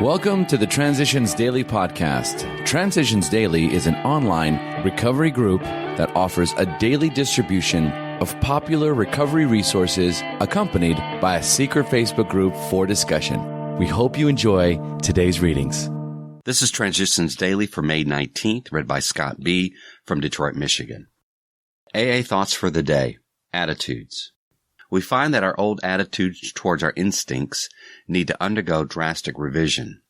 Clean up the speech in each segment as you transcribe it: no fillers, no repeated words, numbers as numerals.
Welcome to the Transitions Daily podcast. Transitions Daily is an online recovery group that offers a daily distribution of popular recovery resources accompanied by a secret Facebook group for discussion. We hope you enjoy today's readings. This is Transitions Daily for May 19th, read by Scott B. from Detroit, Michigan. AA Thoughts for the Day. Attitudes. We find that our old attitudes towards our instincts need to undergo drastic revision.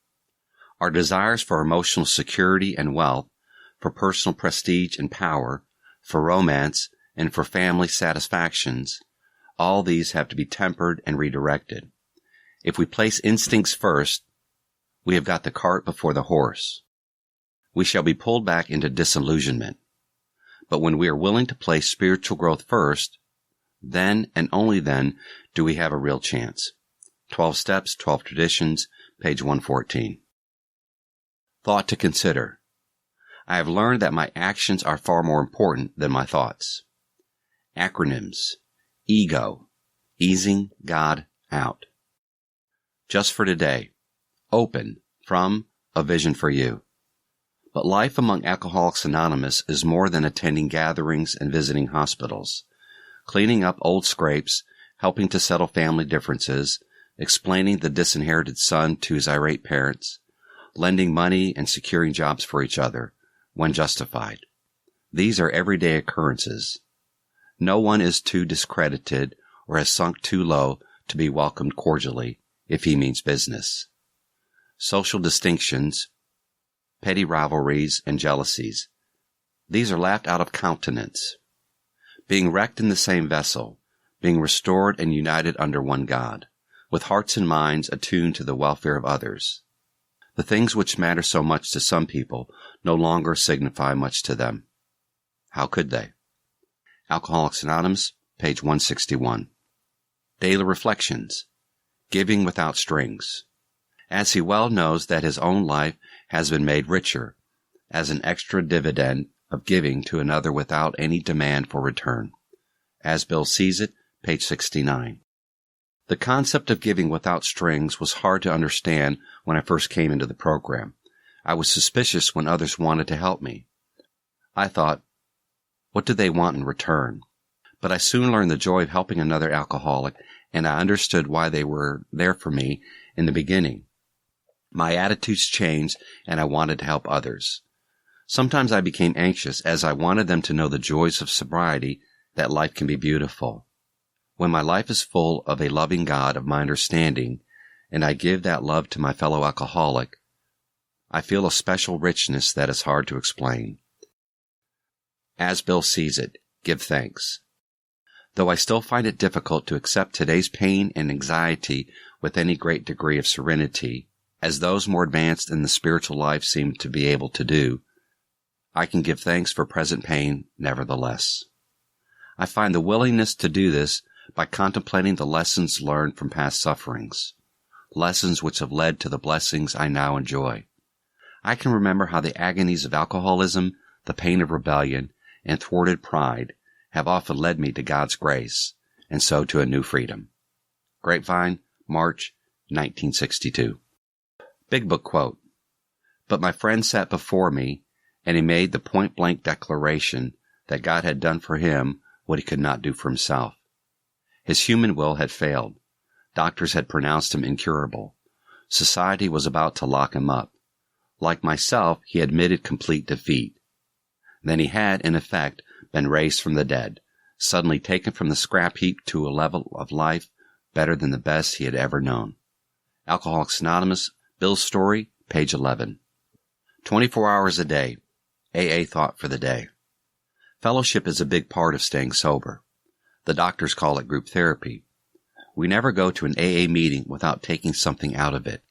Our desires for emotional security and wealth, for personal prestige and power, for romance, and for family satisfactions, all these have to be tempered and redirected. If we place instincts first, we have got the cart before the horse. We shall be pulled back into disillusionment. But when we are willing to place spiritual growth first, then and only then do we have a real chance. 12 Steps, 12 Traditions, page 114. Thought to consider. I have learned that my actions are far more important than my thoughts. Acronyms. Ego. Easing God out. Just for today. Open. From A Vision for You. But life among Alcoholics Anonymous is more than attending gatherings and visiting hospitals. Cleaning up old scrapes, helping to settle family differences, explaining the disinherited son to his irate parents, lending money and securing jobs for each other, when justified. These are everyday occurrences. No one is too discredited or has sunk too low to be welcomed cordially if he means business. Social distinctions, petty rivalries, and jealousies. These are laughed out of countenance. Being wrecked in the same vessel, being restored and united under one God, with hearts and minds attuned to the welfare of others. The things which matter so much to some people no longer signify much to them. How could they? Alcoholics Anonymous, page 161. Daily Reflections. Giving without strings. As he well knows that his own life has been made richer, as an extra dividend of giving to another without any demand for return. As Bill sees it, page 69. The concept of giving without strings was hard to understand when I first came into the program. I was suspicious when others wanted to help me. I thought, what do they want in return? But I soon learned the joy of helping another alcoholic, and I understood why they were there for me in the beginning. My attitudes changed, and I wanted to help others. Sometimes I became anxious as I wanted them to know the joys of sobriety, that life can be beautiful. When my life is full of a loving God of my understanding, and I give that love to my fellow alcoholic, I feel a special richness that is hard to explain. As Bill sees it, give thanks. Though I still find it difficult to accept today's pain and anxiety with any great degree of serenity, as those more advanced in the spiritual life seem to be able to do, I can give thanks for present pain nevertheless. I find the willingness to do this by contemplating the lessons learned from past sufferings, lessons which have led to the blessings I now enjoy. I can remember how the agonies of alcoholism, the pain of rebellion, and thwarted pride have often led me to God's grace, and so to a new freedom. Grapevine, March 1962. Big Book quote. But my friend sat before me, and he made the point-blank declaration that God had done for him what he could not do for himself. His human will had failed. Doctors had pronounced him incurable. Society was about to lock him up. Like myself, he admitted complete defeat. Then he had, in effect, been raised from the dead, suddenly taken from the scrap heap to a level of life better than the best he had ever known. Alcoholics Anonymous, Bill's Story, page 11. 24 hours a day. AA Thought for the Day. Fellowship is a big part of staying sober. The doctors call it group therapy. We never go to an AA meeting without taking something out of it.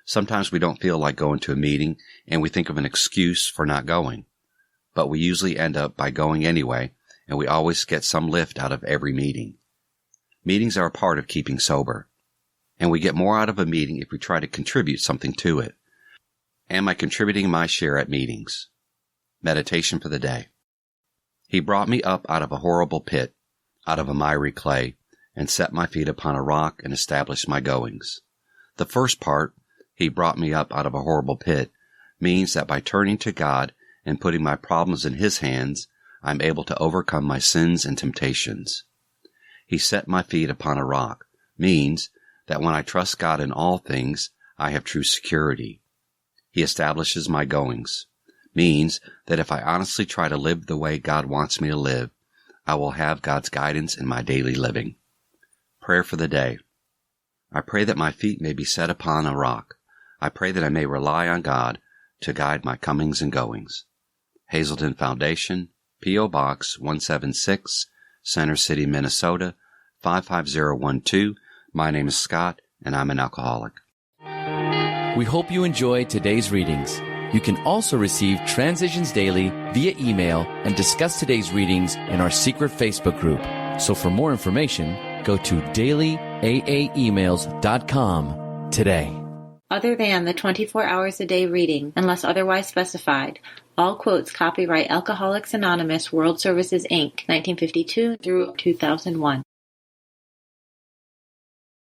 Sometimes we don't feel like going to a meeting and we think of an excuse for not going. But we usually end up by going anyway, and we always get some lift out of every meeting. Meetings are a part of keeping sober. And we get more out of a meeting if we try to contribute something to it. Am I contributing my share at meetings? Meditation for the day. He brought me up out of a horrible pit, out of a miry clay, and set my feet upon a rock and established my goings. The first part, He brought me up out of a horrible pit, means that by turning to God and putting my problems in His hands, I'm able to overcome my sins and temptations. He set my feet upon a rock, means that when I trust God in all things, I have true security. He establishes my goings, means that if I honestly try to live the way God wants me to live, I will have God's guidance in my daily living. Prayer for the day. I pray that my feet may be set upon a rock. I pray that I may rely on God to guide my comings and goings. Hazelton Foundation, P.O. Box 176, Center City, Minnesota, 55012. My name is Scott, and I'm an alcoholic. We hope you enjoyed today's readings. You can also receive Transitions Daily via email and discuss today's readings in our secret Facebook group. So for more information, go to dailyaaemails.com today. Other than the 24 hours a day reading, unless otherwise specified, all quotes copyright Alcoholics Anonymous World Services, Inc., 1952 through 2001.